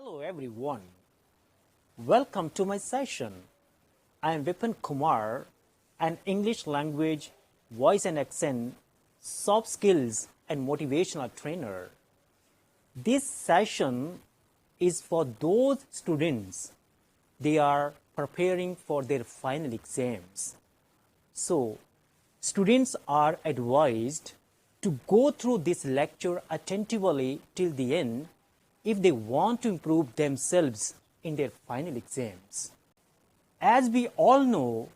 Hello everyone. Welcome to my session. I am Vipan Kumar, an English language, voice and accent, soft skills and motivational trainer. This session is for those students they are preparing for their final exams. So, students are advised to go through this lecture attentively till the end if they want to improve themselves in their final exams. As we all know,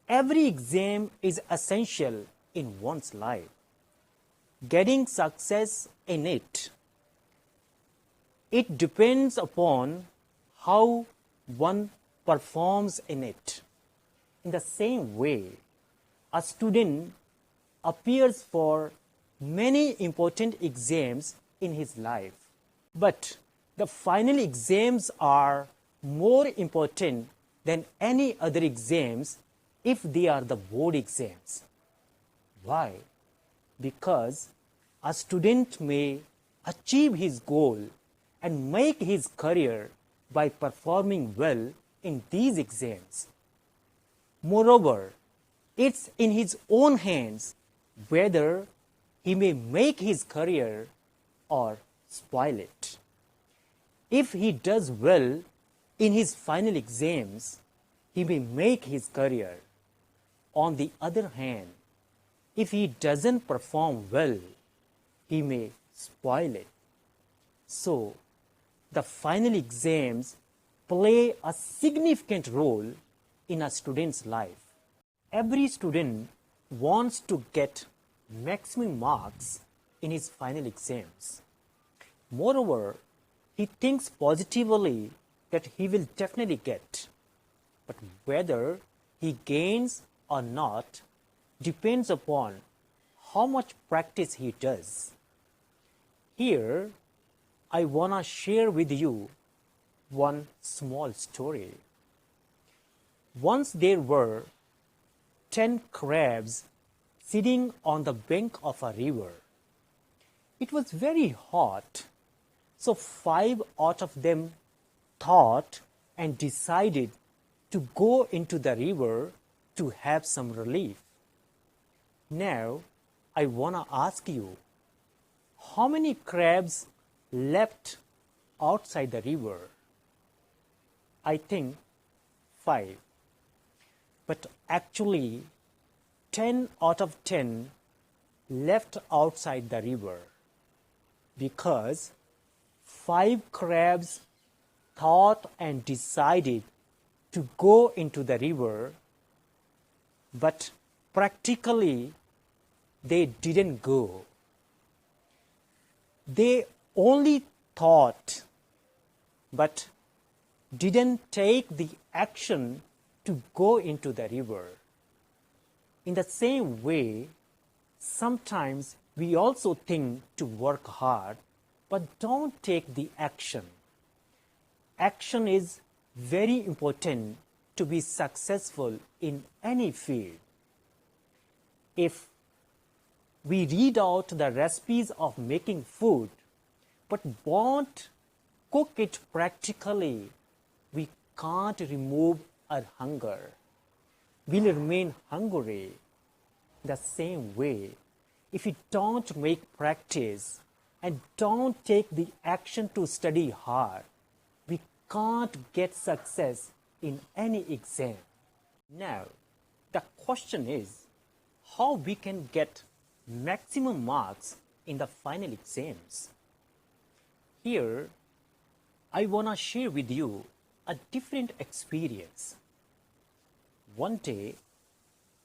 every exam is essential in one's life. Getting success in it depends upon how one performs in it. In the same way, a student appears for many important exams in his life. But the final exams are more important than any other exams if they are the board exams. Why? Because a student may achieve his goal and make his career by performing well in these exams. Moreover, it's in his own hands whether he may make his career or spoil it. If he does well in his final exams, he may make his career. On the other hand, if he doesn't perform well, he may spoil it. So, the final exams play a significant role in a student's life. Every student wants to get maximum marks in his final exams. Moreover, he thinks positively that he will definitely get. But whether he gains or not depends upon how much practice he does. Here, I want to share with you one small story. Once there were 10 crabs sitting on the bank of a river. It was very hot. So 5 out of them thought and decided to go into the river to have some relief. Now, I want to ask you, how many crabs left outside the river? I think 5. But actually, 10 out of 10 left outside the river because 5 crabs thought and decided to go into the river, but practically they didn't go. They only thought, but didn't take the action to go into the river. In the same way, sometimes we also think to work hard, but don't take the action. Action is very important to be successful in any field. If we read out the recipes of making food, but won't cook it practically, we can't remove our hunger. We'll remain hungry. The same way, if we don't make practice and don't take the action to study hard, we can't get success in any exam. Now, the question is, how we can get maximum marks in the final exams? Here, I want to share with you a different experience. One day,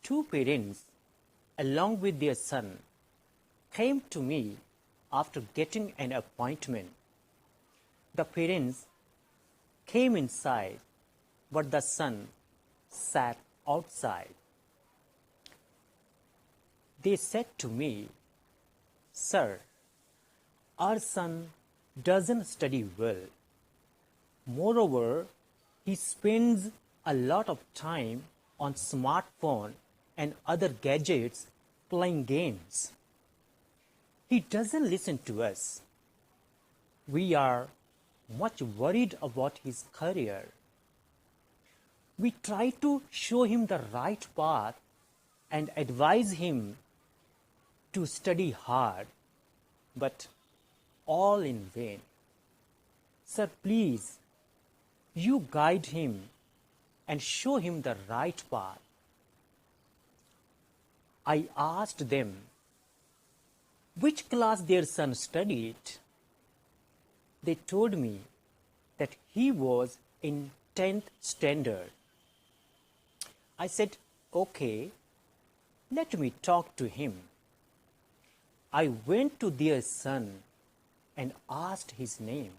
2 parents, along with their son, came to me after getting an appointment. The parents came inside, but the son sat outside. They said to me, "Sir, our son doesn't study well. Moreover, he spends a lot of time on smartphone and other gadgets playing games. He doesn't listen to us. We are much worried about his career. We try to show him the right path and advise him to study hard, but all in vain. Sir, please, you guide him and show him the right path. I asked them which class their son studied. They told me that he was in 10th standard. I said, okay, let me talk to him. I went to their son and asked his name.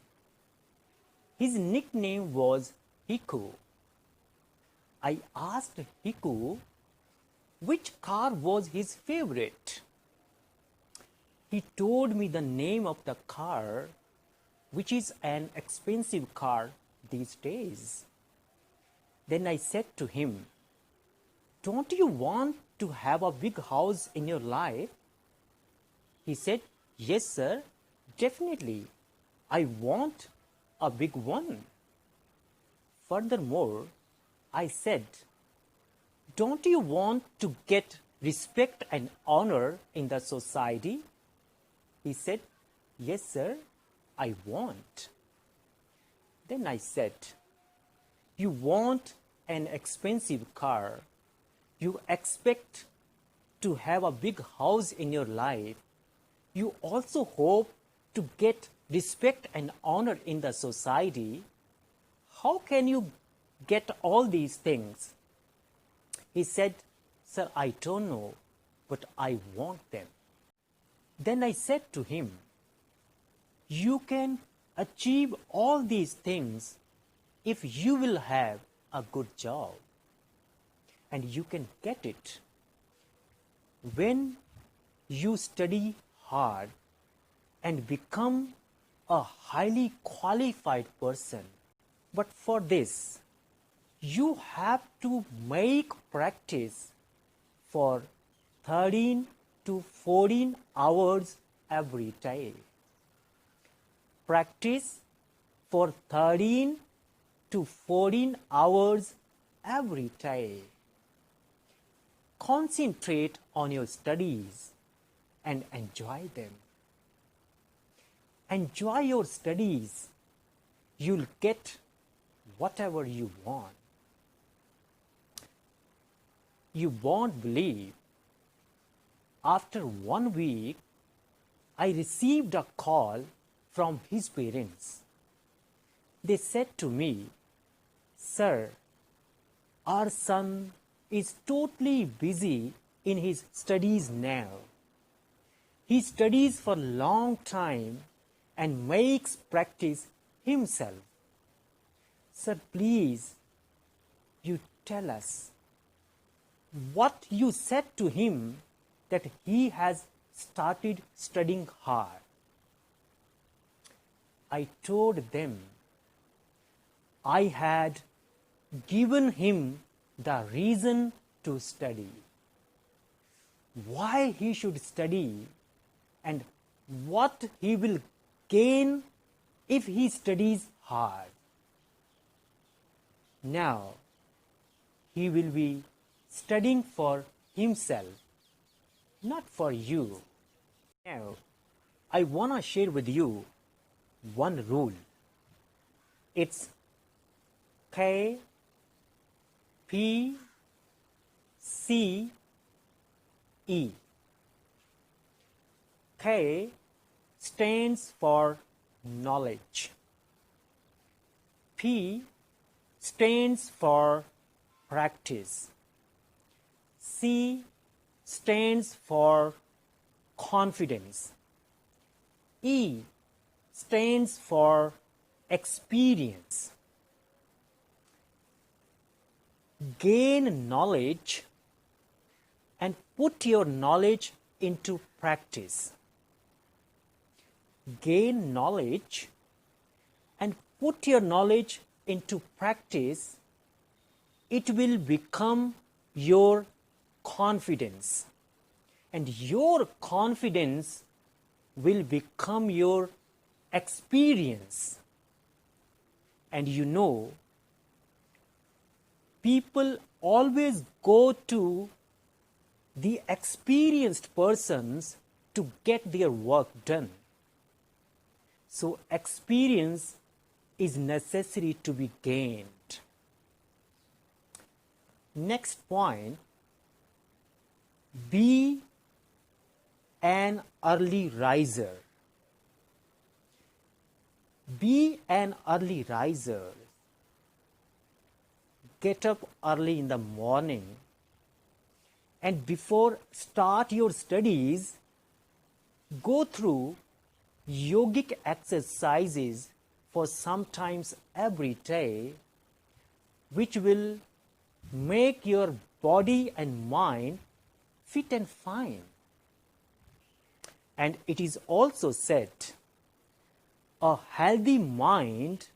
His nickname was Hiku. I asked Hiku which car was his favorite. He told me the name of the car, which is an expensive car these days. Then I said to him, don't you want to have a big house in your life? He said, yes, sir, definitely. I want a big one. Furthermore, I said, don't you want to get respect and honor in the society? He said, yes, sir, I want. Then I said, you want an expensive car, you expect to have a big house in your life, you also hope to get respect and honor in the society. How can you get all these things? He said, sir, I don't know, but I want them. Then I said to him, you can achieve all these things if you will have a good job. And you can get it when you study hard and become a highly qualified person. But for this, you have to make practice for 13 to 14 hours every day. Practice for 13 to 14 hours every day. Concentrate on your studies and enjoy them. Enjoy your studies. You'll get whatever you want. You won't believe, after 1 week, I received a call from his parents. They said to me, sir, our son is totally busy in his studies now. He studies for a long time and makes practice himself. Sir, please, you tell us what you said to him that he has started studying hard. I told them I had given him the reason to study, why he should study, and what he will gain if he studies hard. Now, he will be studying for himself, not for you. Now, I want to share with you one rule. It's KPCE. K stands for knowledge. P stands for practice. C stands for confidence. E stands for experience. Gain knowledge and put your knowledge into practice. Gain knowledge and put your knowledge into practice. It will become your confidence, and your confidence will become your experience. And you know, people always go to the experienced persons to get their work done. So experience is necessary to be gained. Next point, be an early riser. Be an early riser. Get up early in the morning, and before start your studies, go through yogic exercises for sometimes every day, which will make your body and mind fit and fine. And it is also said, a healthy mind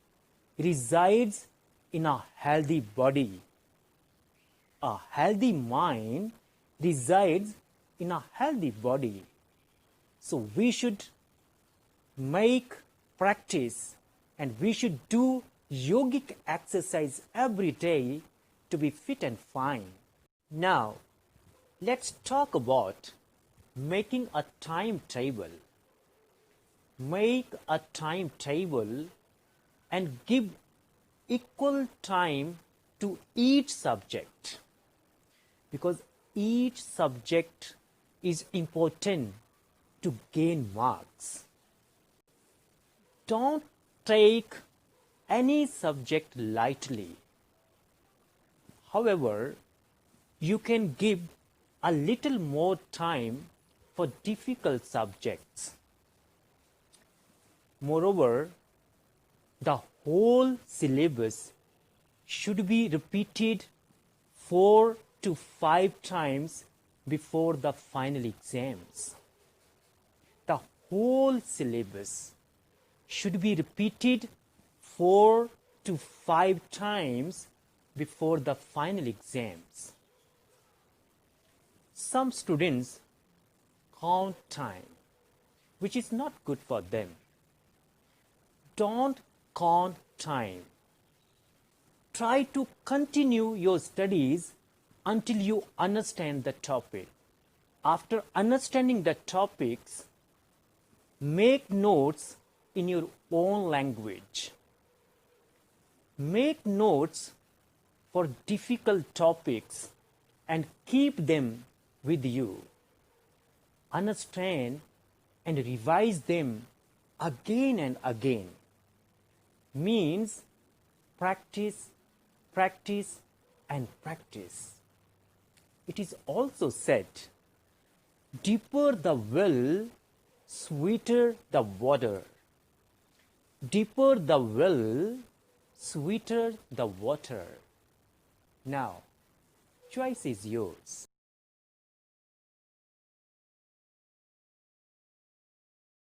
resides in a healthy body. A healthy mind resides in a healthy body. So we should make practice and we should do yogic exercise every day to be fit and fine. Now, let's talk about making a timetable. Make a timetable and give equal time to each subject, because each subject is important to gain marks. Don't take any subject lightly. However, you can give a little more time for difficult subjects. Moreover, the whole syllabus should be repeated 4 to 5 times before the final exams. The whole syllabus should be repeated 4 to 5 times before the final exams. Some students count time, which is not good for them. Don't count time. Try to continue your studies until you understand the topic. After understanding the topics, make notes in your own language. Make notes for difficult topics and keep them with you. Understand and revise them again and again. Means practice, practice, and practice. It is also said, deeper the well, sweeter the water. Deeper the well, sweeter the water. Now, choice is yours.